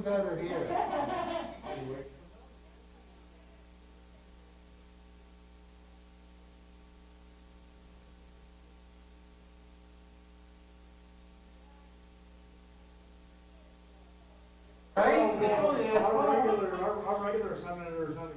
better here. Right? It's only that far. Our regular senators on the.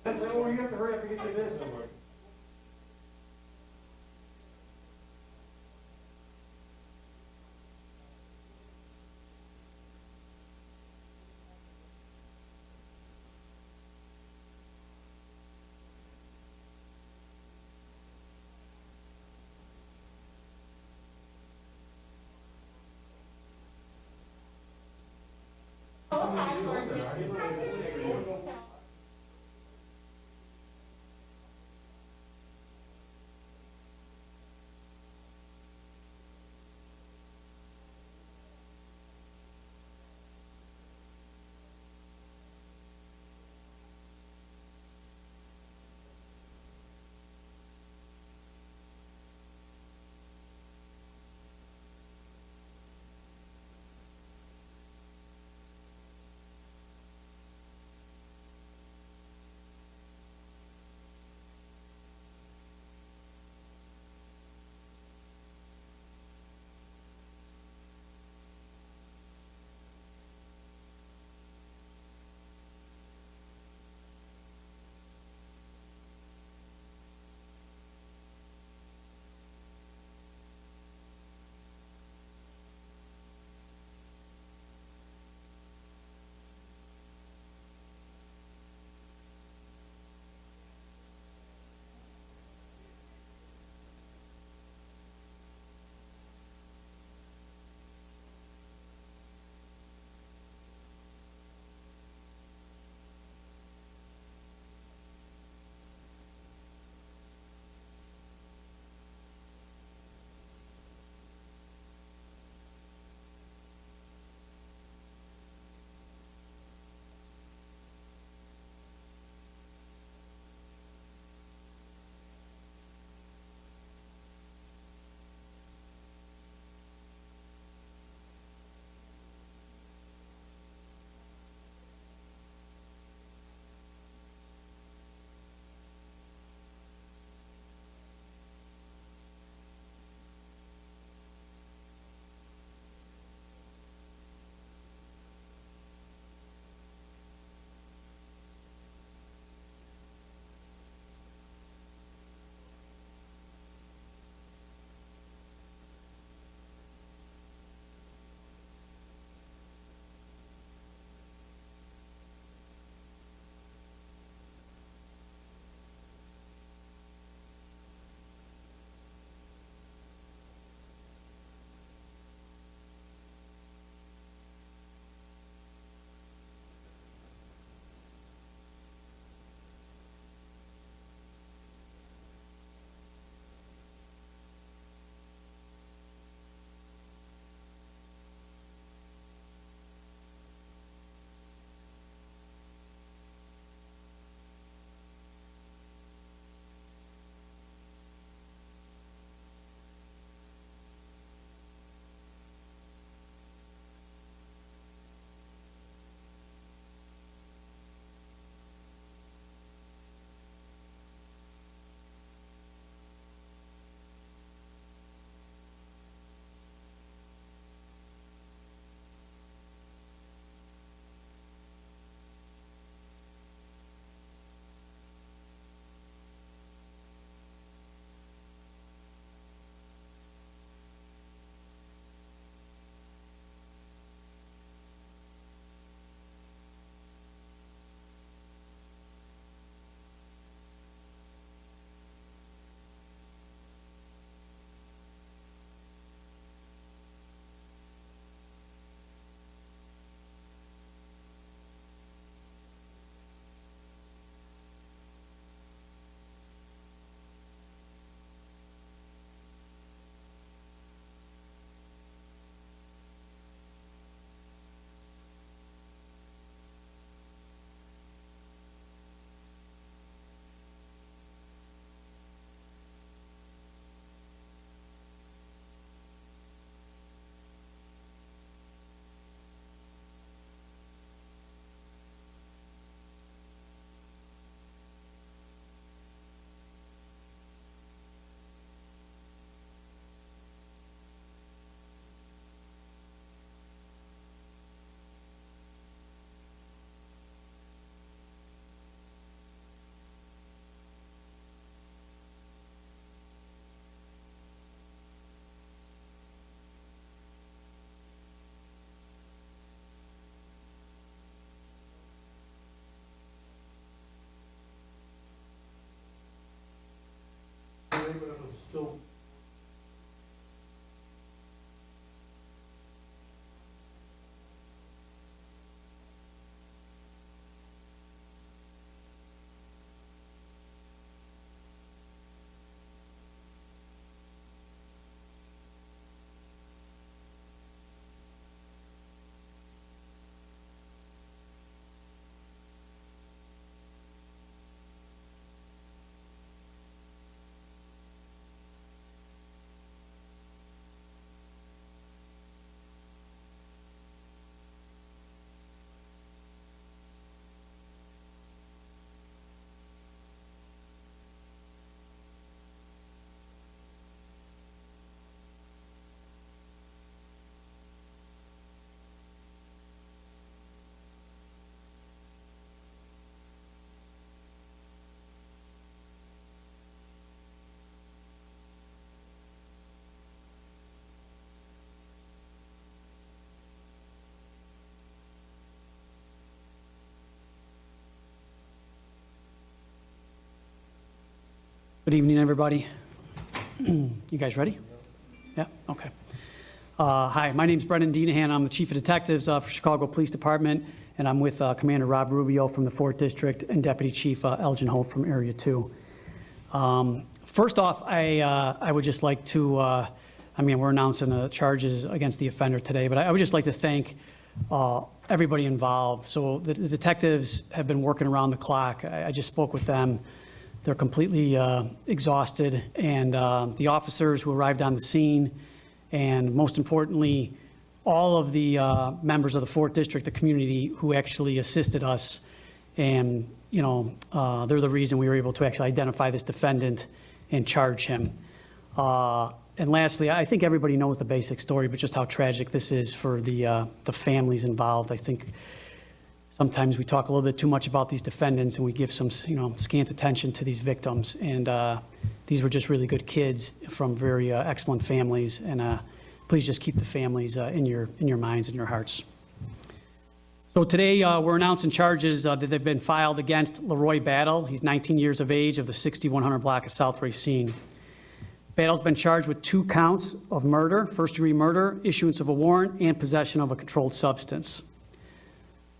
That's, oh, you have to hurry up and get to this somewhere. Good evening, everybody. You guys ready? Yeah, okay. Hi, my name's Brendan Denahan. I'm the Chief of Detectives for Chicago Police Department, and I'm with Commander Rob Rubio from the 4th District and Deputy Chief Elgin Holt from Area 2. First off, I would just like to, we're announcing the charges against the offender today, but I would just like to thank everybody involved. So the detectives have been working around the clock. I just spoke with them. They're completely exhausted, and the officers who arrived on the scene, and most importantly, all of the members of the 4th District, the community who actually assisted us, and they're the reason we were able to actually identify this defendant and charge him. And lastly, I think everybody knows the basic story, but just how tragic this is for the families involved. I think sometimes we talk a little bit too much about these defendants, and we give some, scant attention to these victims. And these were just really good kids from very excellent families. And please just keep the families in your minds and your hearts. So today we're announcing charges that have been filed against Leroy Battle. He's 19 years of age, of the 6100 block of South Racine. Battle's been charged with 2 counts of murder, first-degree murder, issuance of a warrant, and possession of a controlled substance.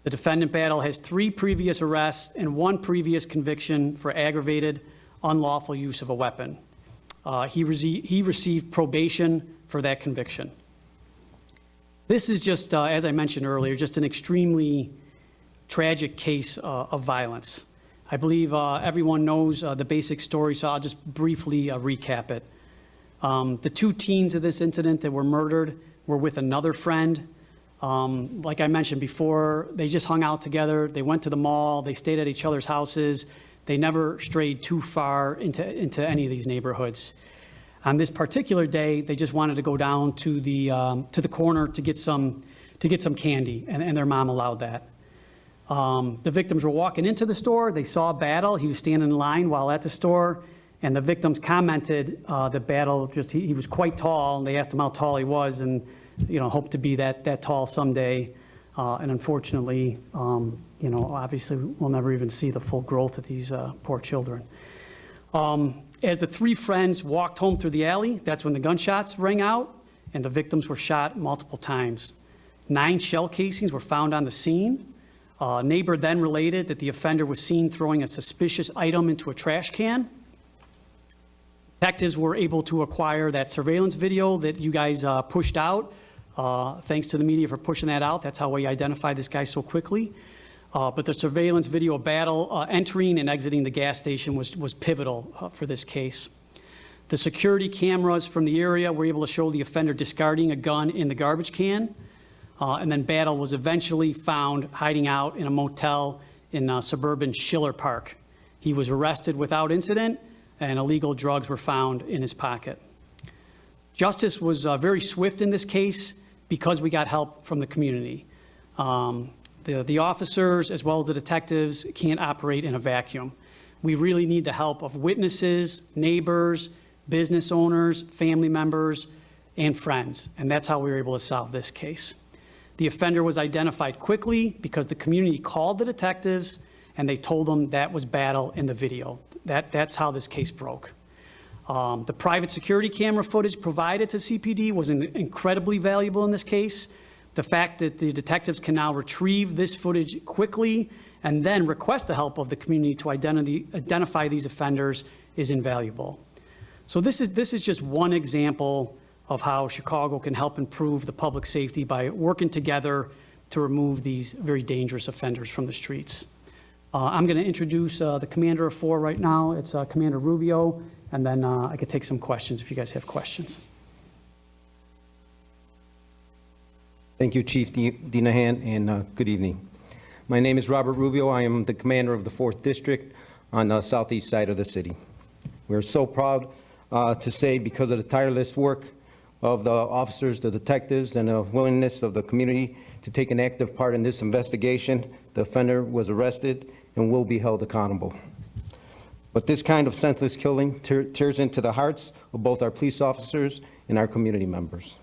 The defendant, Battle, has 3 previous arrests and 1 previous conviction for aggravated unlawful use of a weapon. He received probation for that conviction. This is just, as I mentioned earlier, just an extremely tragic case of violence. I believe everyone knows the basic story, so I'll just briefly recap it. The 2 teens of this incident that were murdered were with another friend. Like I mentioned before, they just hung out together. They went to the mall. They stayed at each other's houses. They never strayed too far into any of these neighborhoods. On this particular day, they just wanted to go down to the corner to get some candy, and their mom allowed that. The victims were walking into the store. They saw Battle. He was standing in line while at the store, and the victims commented that Battle he was quite tall, and they asked him how tall he was, and hoped to be that tall someday. And unfortunately, obviously we'll never even see the full growth of these poor children. As the 3 friends walked home through the alley, that's when the gunshots rang out, and the victims were shot multiple times. 9 shell casings were found on the scene. A neighbor then related that the offender was seen throwing a suspicious item into a trash can. Detectives were able to acquire that surveillance video that you guys pushed out. Thanks to the media for pushing that out. That's how we identified this guy so quickly. But the surveillance video of Battle entering and exiting the gas station was pivotal for this case. The security cameras from the area were able to show the offender discarding a gun in the garbage can. And then Battle was eventually found hiding out in a motel in suburban Schiller Park. He was arrested without incident, and illegal drugs were found in his pocket. Justice was very swift in this case because we got help from the community. The officers, as well as the detectives, can't operate in a vacuum. We really need the help of witnesses, neighbors, business owners, family members, and friends, and that's how we were able to solve this case. The offender was identified quickly because the community called the detectives, and they told them that was Battle in the video. That's how this case broke. The private security camera footage provided to CPD was incredibly valuable in this case. The fact that the detectives can now retrieve this footage quickly and then request the help of the community to identify these offenders is invaluable. So this is just one example of how Chicago can help improve the public safety by working together to remove these very dangerous offenders from the streets. I'm going to introduce the commander of 4 right now. It's Commander Rubio, and then I could take some questions if you guys have questions. Thank you, Chief Denahan, and good evening. My name is Robert Rubio. I am the commander of the 4th District on the southeast side of the city. We're so proud to say, because of the tireless work of the officers, the detectives, and the willingness of the community to take an active part in this investigation, the offender was arrested and will be held accountable. But this kind of senseless killing tears into the hearts of both our police officers and our community members.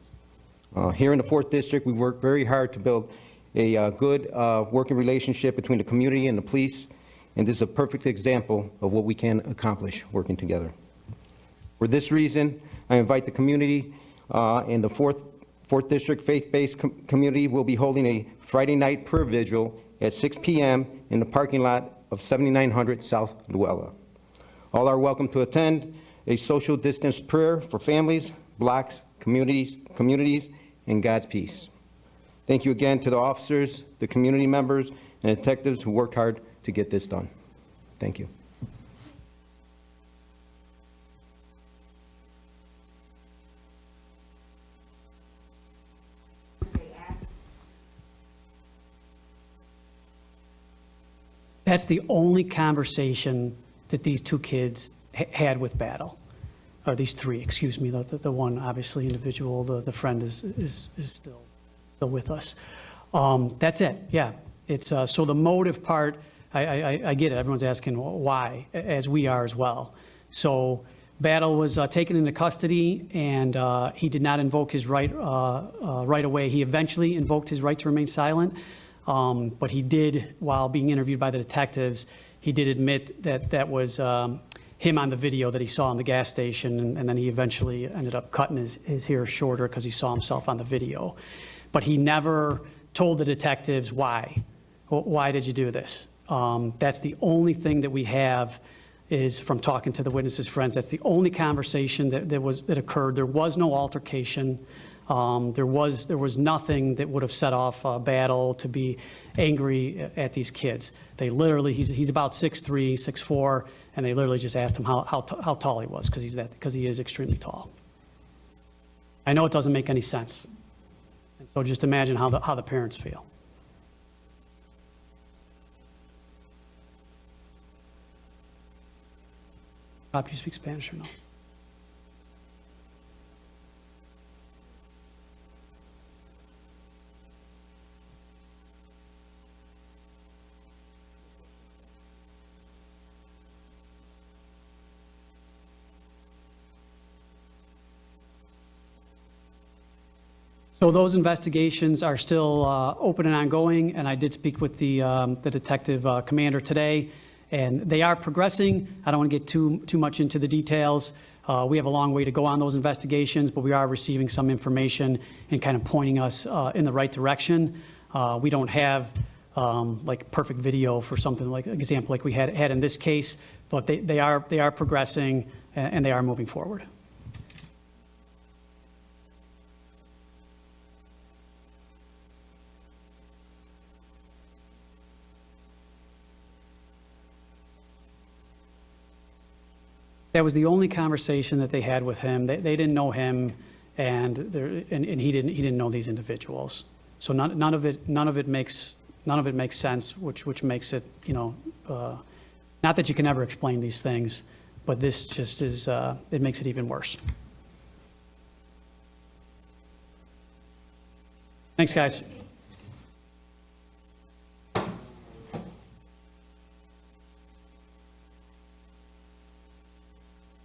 Here in the 4th District, we work very hard to build a good working relationship between the community and the police, and this is a perfect example of what we can accomplish working together. For this reason, I invite the community and the Fourth District faith-based community will be holding a Friday night prayer vigil at 6 p.m. in the parking lot of 7900 South Luella. All are welcome to attend a social distance prayer for families, blocks, communities, and God's peace. Thank you again to the officers, the community members, and detectives who worked hard to get this done. Thank you. That's the only conversation that these two kids had with Battle, or these three, excuse me. The one, obviously, individual, the friend is still with us. That's it, yeah. It's, so the motive part, I get it. Everyone's asking why, as we are as well. So Battle was taken into custody, and he did not invoke his right right away. He eventually invoked his right to remain silent. But he did, while being interviewed by the detectives, he did admit that that was him on the video that he saw in the gas station, and then he eventually ended up cutting his hair shorter because he saw himself on the video. But he never told the detectives why. Why did you do this? That's the only thing that we have is from talking to the witnesses' friends. That's the only conversation that occurred. There was no altercation. There was nothing that would have set off a Battle to be angry at these kids. They literally, he's about 6'3", 6'4", and they literally just asked him how tall he was, because he is extremely tall. I know it doesn't make any sense. And so just imagine how the parents feel. Rob, you speak Spanish or no? So those investigations are still open and ongoing, and I did speak with the detective commander today, and they are progressing. I don't want to get too much into the details. We have a long way to go on those investigations, but we are receiving some information and kind of pointing us in the right direction. We don't have like perfect video for something like an example like we had in this case, but they are progressing and they are moving forward. That was the only conversation that they had with him. They didn't know him, and he didn't know these individuals. So none of it makes sense, which makes it, not that you can ever explain these things, but this just is it makes it even worse. Thanks, guys.